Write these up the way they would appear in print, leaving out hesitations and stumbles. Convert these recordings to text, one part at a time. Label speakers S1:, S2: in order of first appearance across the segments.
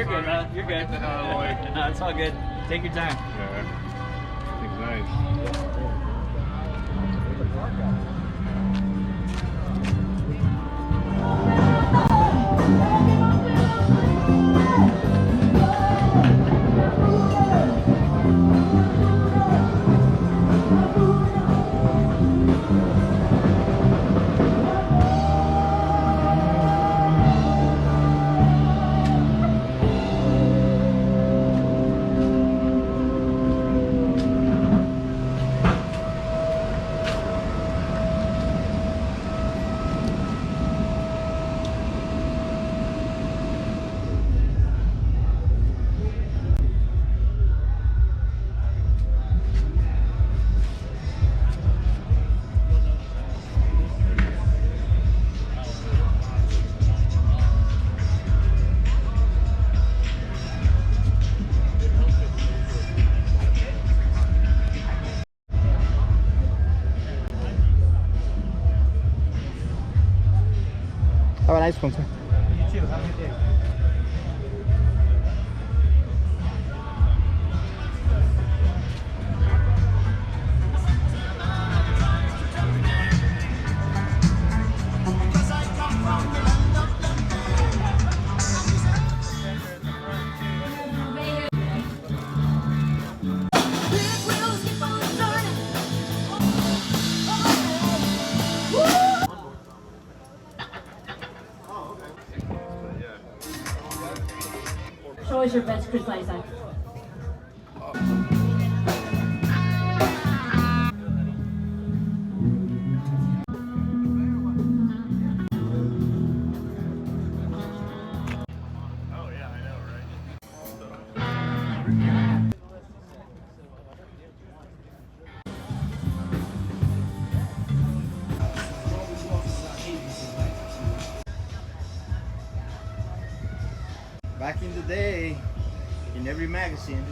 S1: good, man. You're good. No, it's all good. Take your time.
S2: Yeah. It's nice.
S3: Have a nice one, sir.
S1: You too. Have a good day.
S4: Show us your best precise eye.
S3: Back in the day, in every magazine.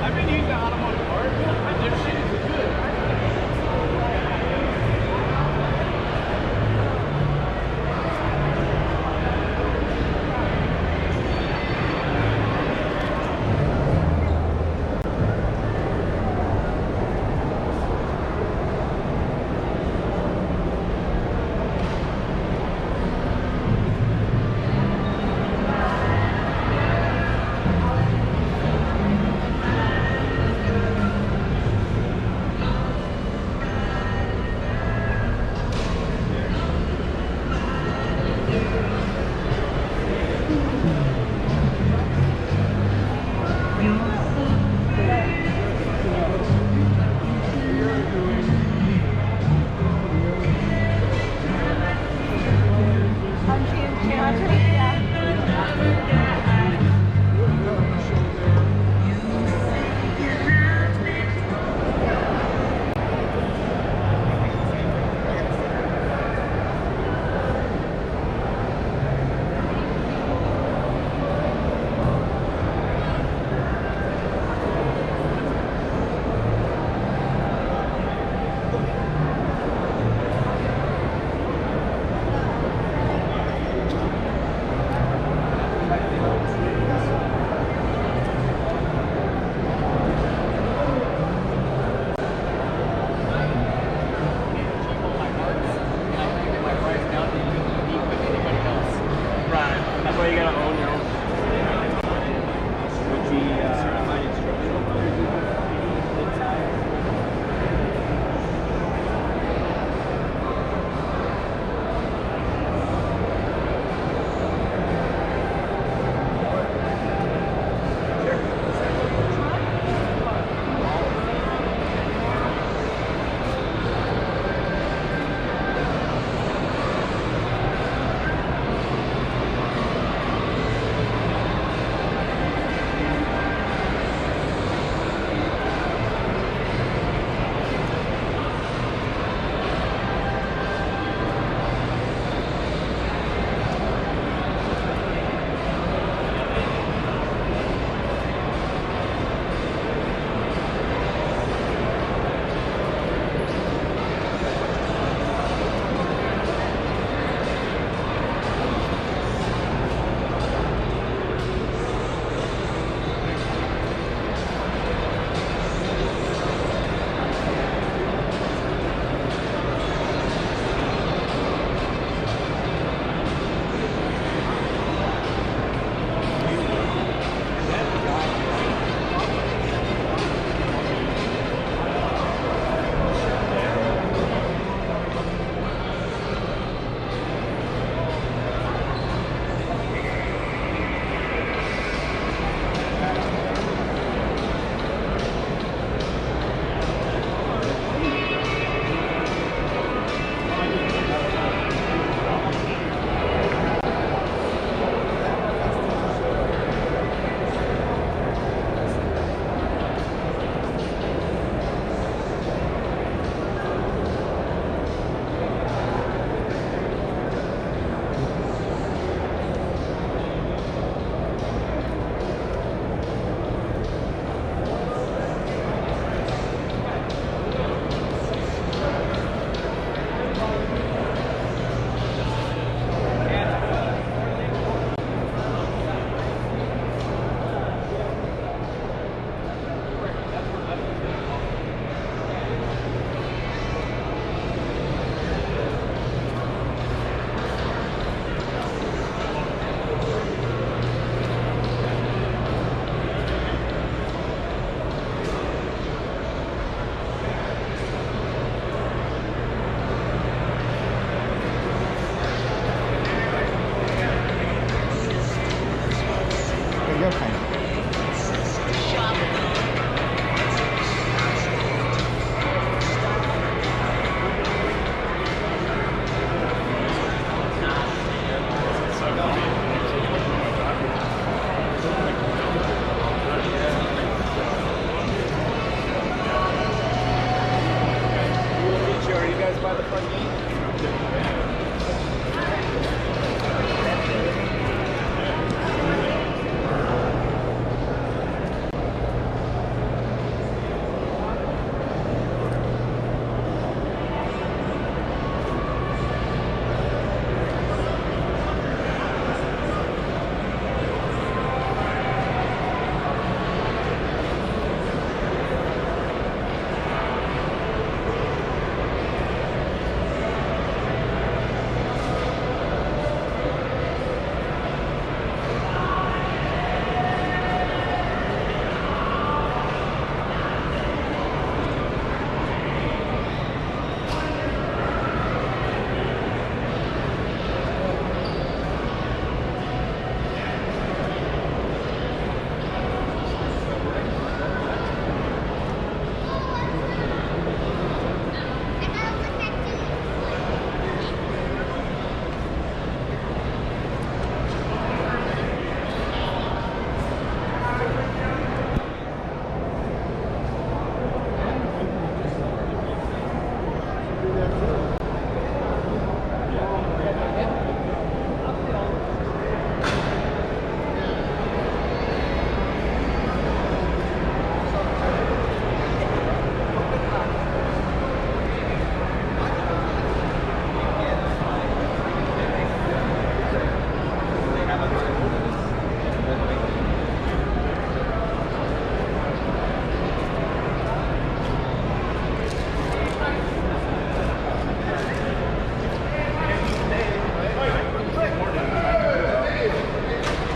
S1: I've been using the automotive part, and their shit is good.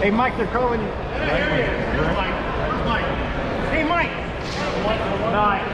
S3: Hey, Mike, they're calling you.
S2: Hey, Mike. Nine.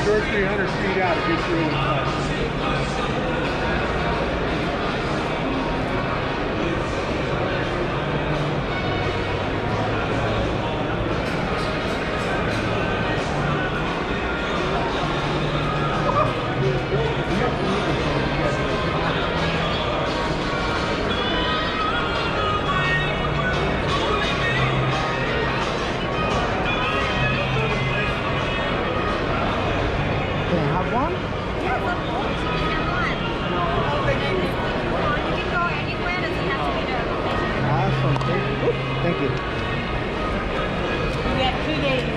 S2: You're 300 feet out of this room.
S3: Can I have one?
S5: Yes, of course, you can have one. You can go anywhere, doesn't have to be the location.
S3: Awesome. Thank you.
S5: We have 2 days.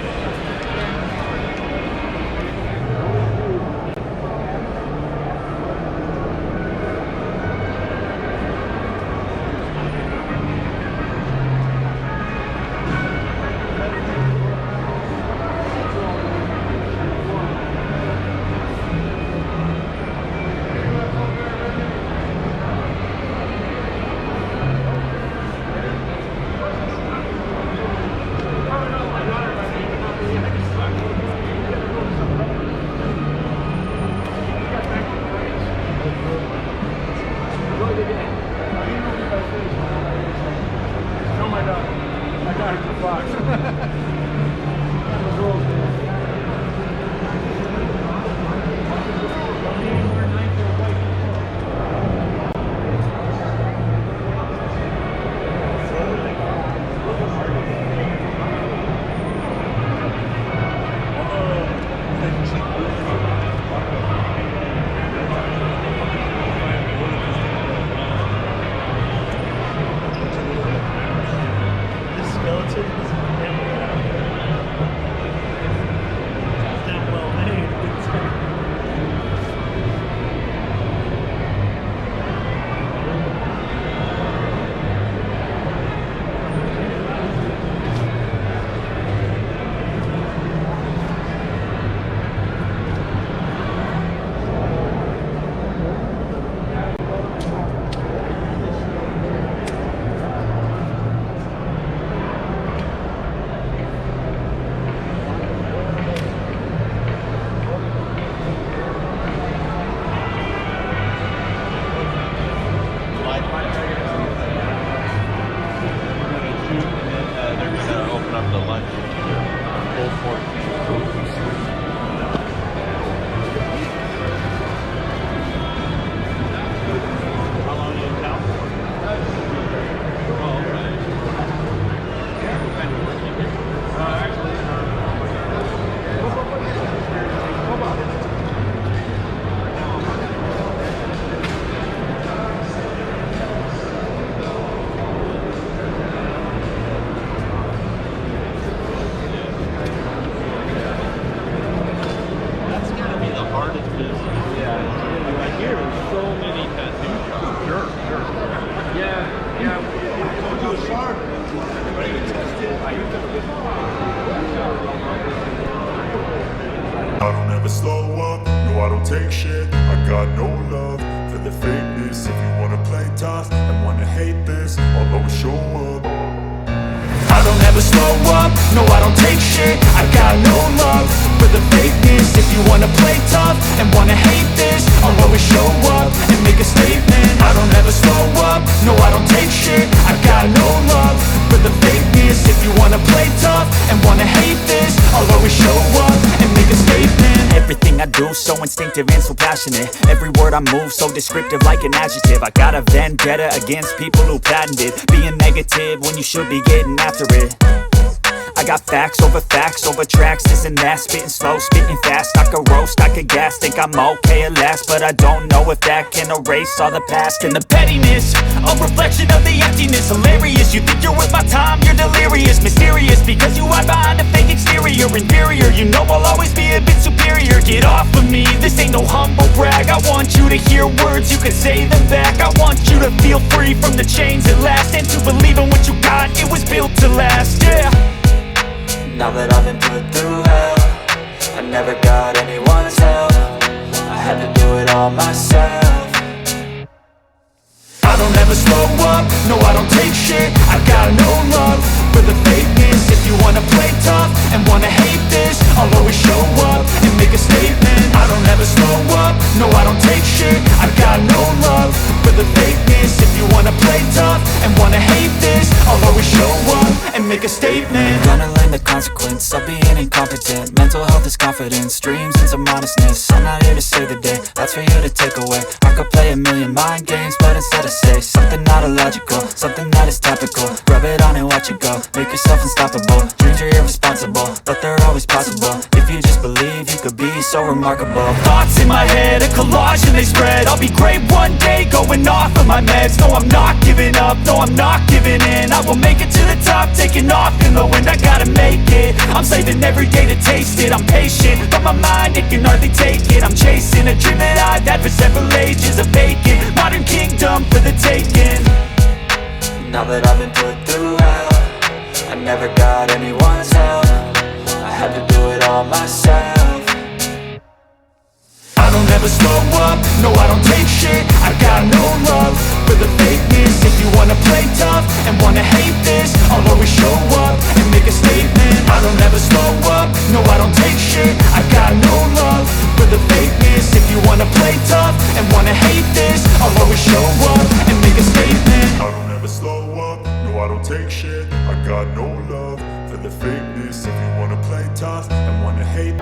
S6: slow up, no I don't take shit. I got no love for the fakeness. If you wanna play tough and wanna hate this, I'll always show up. I don't ever slow up, no I don't take shit. I got no love for the fakeness. If you wanna play tough and wanna hate this, I'll always show up and make a statement. I don't ever slow up, no I don't take shit. I got no love for the fakeness. If you wanna play tough and wanna hate this, I'll always show up and make a statement.
S7: Everything I do so instinctive and so passionate. Every word I move so descriptive like an adjective. I got a vendetta against people who patented being negative when you should be getting after it. I got facts over tracks, this and that. Spitting slow, spitting fast. I could roast, I could gas. Think I'm okay at last, but I don't know if that can erase all the past. And the pettiness, a reflection of the emptiness. Hilarious, you think you're worth my time, you're delirious. Mysterious, because you hide behind a fake exterior. Inferior, you know I'll always be a bit superior. Get off of me, this ain't no humble brag. I want you to hear words, you can say them back. I want you to feel free from the chains at last, and to believe in what you got, it was built to last, yeah.
S8: Now that I've been put through hell, I never got anyone's help. I had to do it all myself.
S6: I don't ever slow up, no I don't take shit. I got no love for the fakeness. If you wanna play tough and wanna hate this, I'll always show up and make a statement. I don't ever slow up, no I don't take shit. I got no love for the fakeness. If you wanna play tough and wanna hate this, I'll always show up and make a statement.
S7: Gonna learn the consequence of being incompetent. Mental health is confidence, dreams and some honestness. I'm not here to save the day, that's for you to take away. I could play a million mind games, but instead I say something not illogical, something that is topical. Rub it on and watch it go, make yourself unstoppable. Dreams are irresponsible, but they're always possible. If you just believe, you could be so remarkable.
S6: Thoughts in my head, a collage and they spread. I'll be great one day, going off of my meds. No I'm not giving up, no I'm not giving in. I will make it to the top, taking off in the wind. I gotta make it, I'm saving every day to taste it. I'm patient, but my mind, it can hardly take it. I'm chasing a dream that I've had for several ages. A vacant, modern kingdom for the taking.
S8: Now that I've been put through hell, I never got anyone's help. I had to do it all myself.
S6: I don't ever slow up, no I don't take shit. I got no love for the fakeness. If you wanna play tough and wanna hate this, I'll always show up and make a statement. I don't ever slow up, no I don't take shit. I got no love for the fakeness. If you wanna play tough and wanna hate this, I'll always show up and make a statement. I don't ever slow up, no I don't take shit. I got no love for the fakeness. If you wanna play tough and wanna hate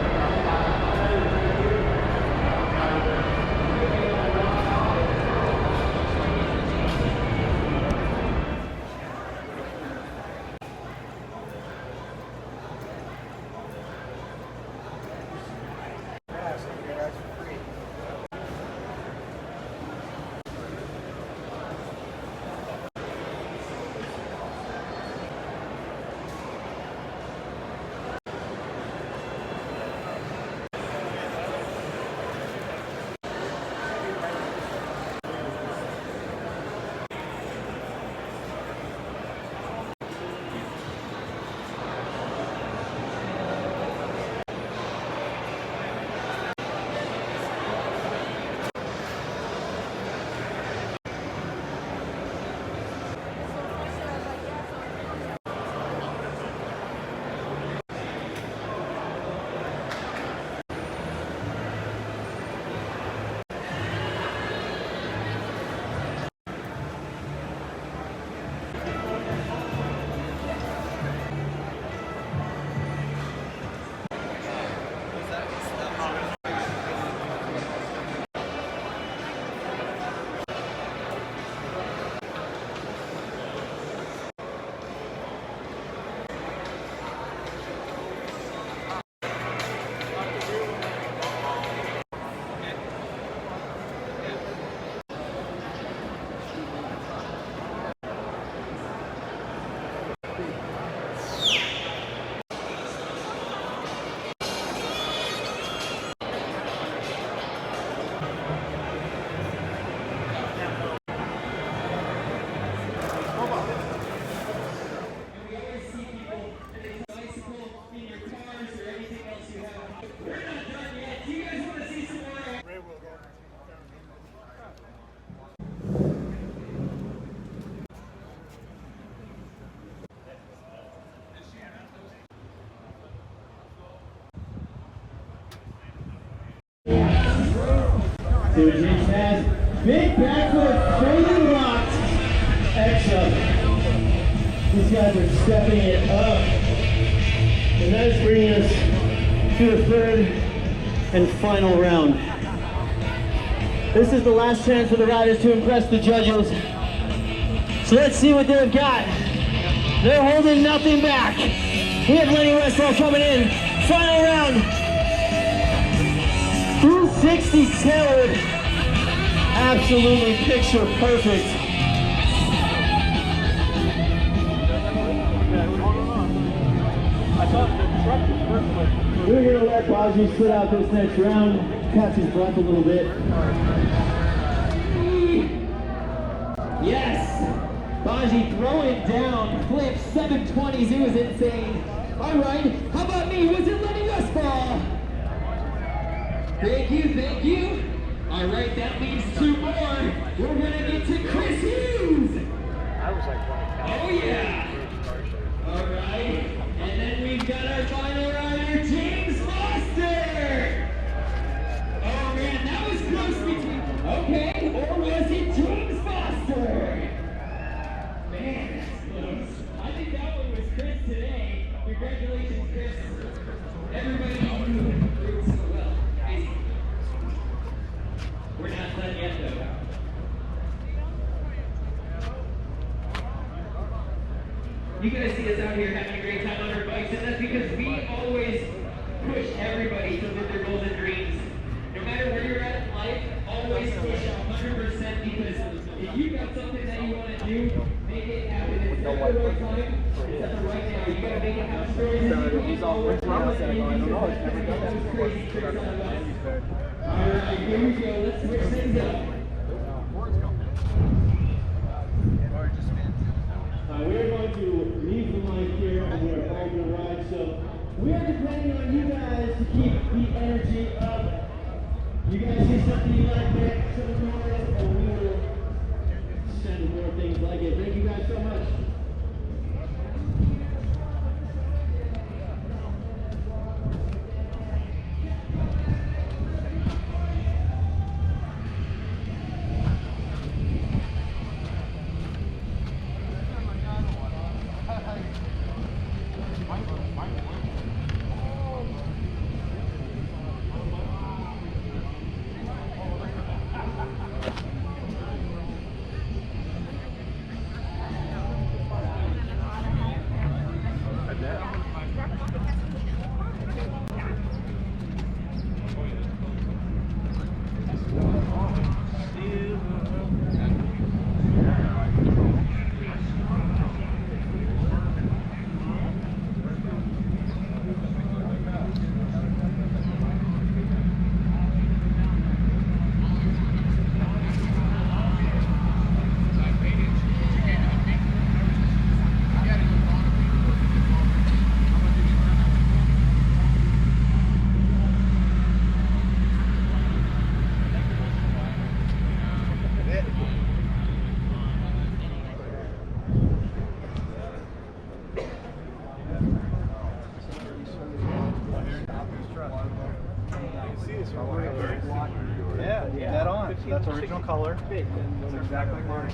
S9: See what James has. Big backflip, fading locked. Extra. These guys are stepping it up. And that is bringing us to the third and final round. This is the last chance for the riders to impress the judges. So let's see what they've got. They're holding nothing back. We have Lenny Westfall coming in. Final round. 260 tailored. Absolutely picture perfect. We're going to let Baji sit out this next round, catch his breath a little bit. Yes! Baji throwing it down, flip 720s, it was insane. All right, how about me? Was it Lenny Westfall? Thank you, thank you. All right, that leaves two more. We're gonna get to Chris Hughes. Oh yeah. All right, and then we've got our final rider, James Foster. Oh man, that was close between. Okay, or was it James Foster? Man, that's close. I think that one was Chris today. Congratulations, Chris. Everybody did so well. Amazing. We're not done yet, though. You guys see us out here having a great time on our bikes, and that's because we always push everybody to live their goals and dreams. No matter where you're at in life, always push 100% because if you got something that you want to do, make it happen. It's not the right time, it's at the right now. You gotta make it happen. Stories always Alright, here we go. Let's switch things up. We're going to leave the mic here and we're all going to ride. So we are depending on you guys to keep the energy up. You guys see something you like, make some noise, and we will send more things like it. Thank you guys so much.
S2: Yeah, dead on. That's original color. That's exactly mine.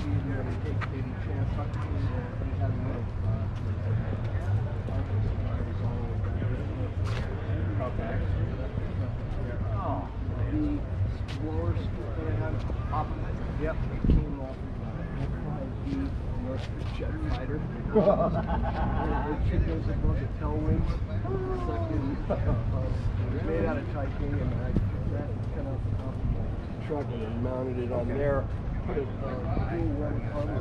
S2: Okay. Oh, the blowers that I had off of it. Yep. It came off of the North Jet Fighter. It should goes above the tail wings. It's made out of titanium, and I took that kind of off the truck and mounted it on there. Put a cool red cover.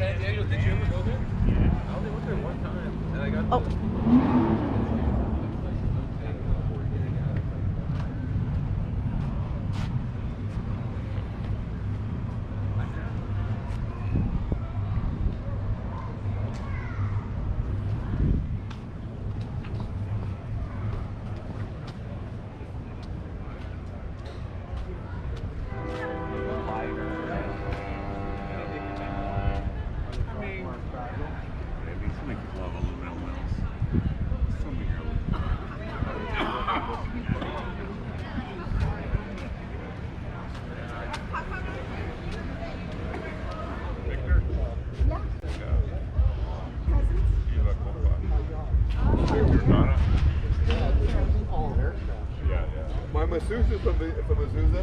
S2: San Diego, did you ever go there? Yeah. I only went there one time, and I got. My masseuses from Azusa.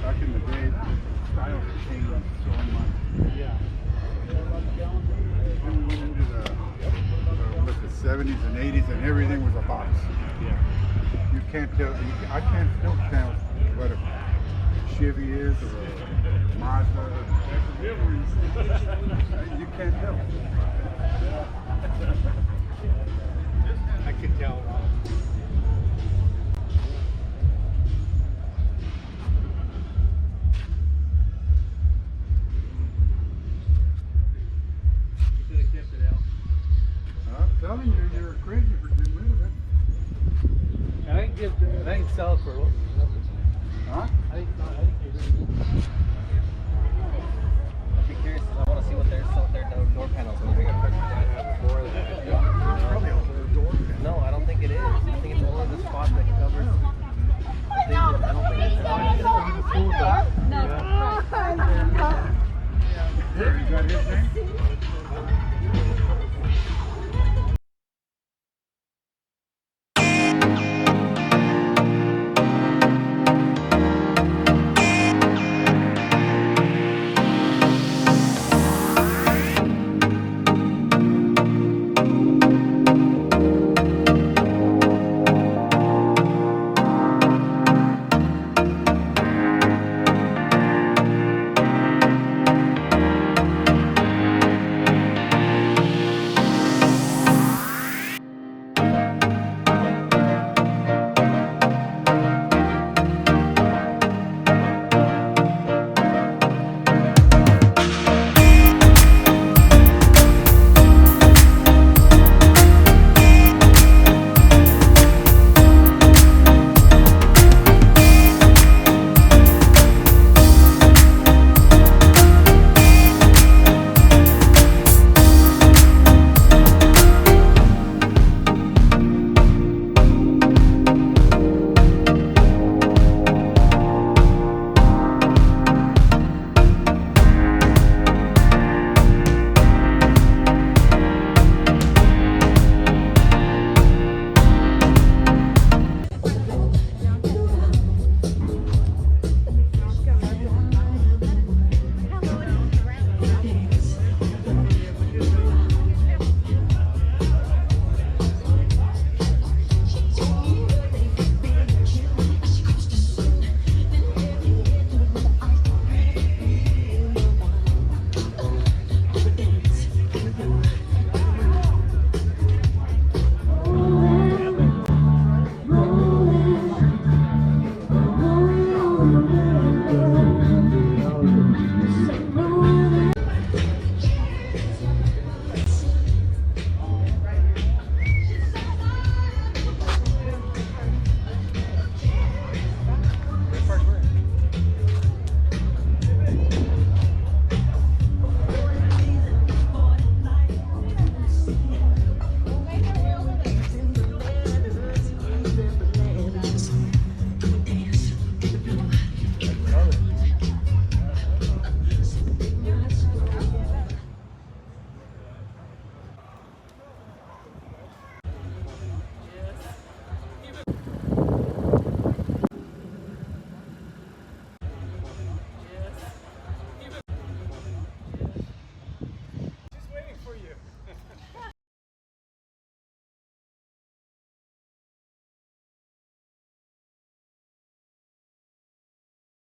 S2: Back in the day, styles changed so much. Yeah. When we went into the 70s and 80s, and everything was a box. Yeah. You can't tell. I can't still tell what a Chevy is or a Mazda. You can't tell. I can tell. I'm telling you, you're crazy for getting rid of it.
S1: I think sell for what?
S2: Huh?
S1: I'd be curious. I want to see what their door panel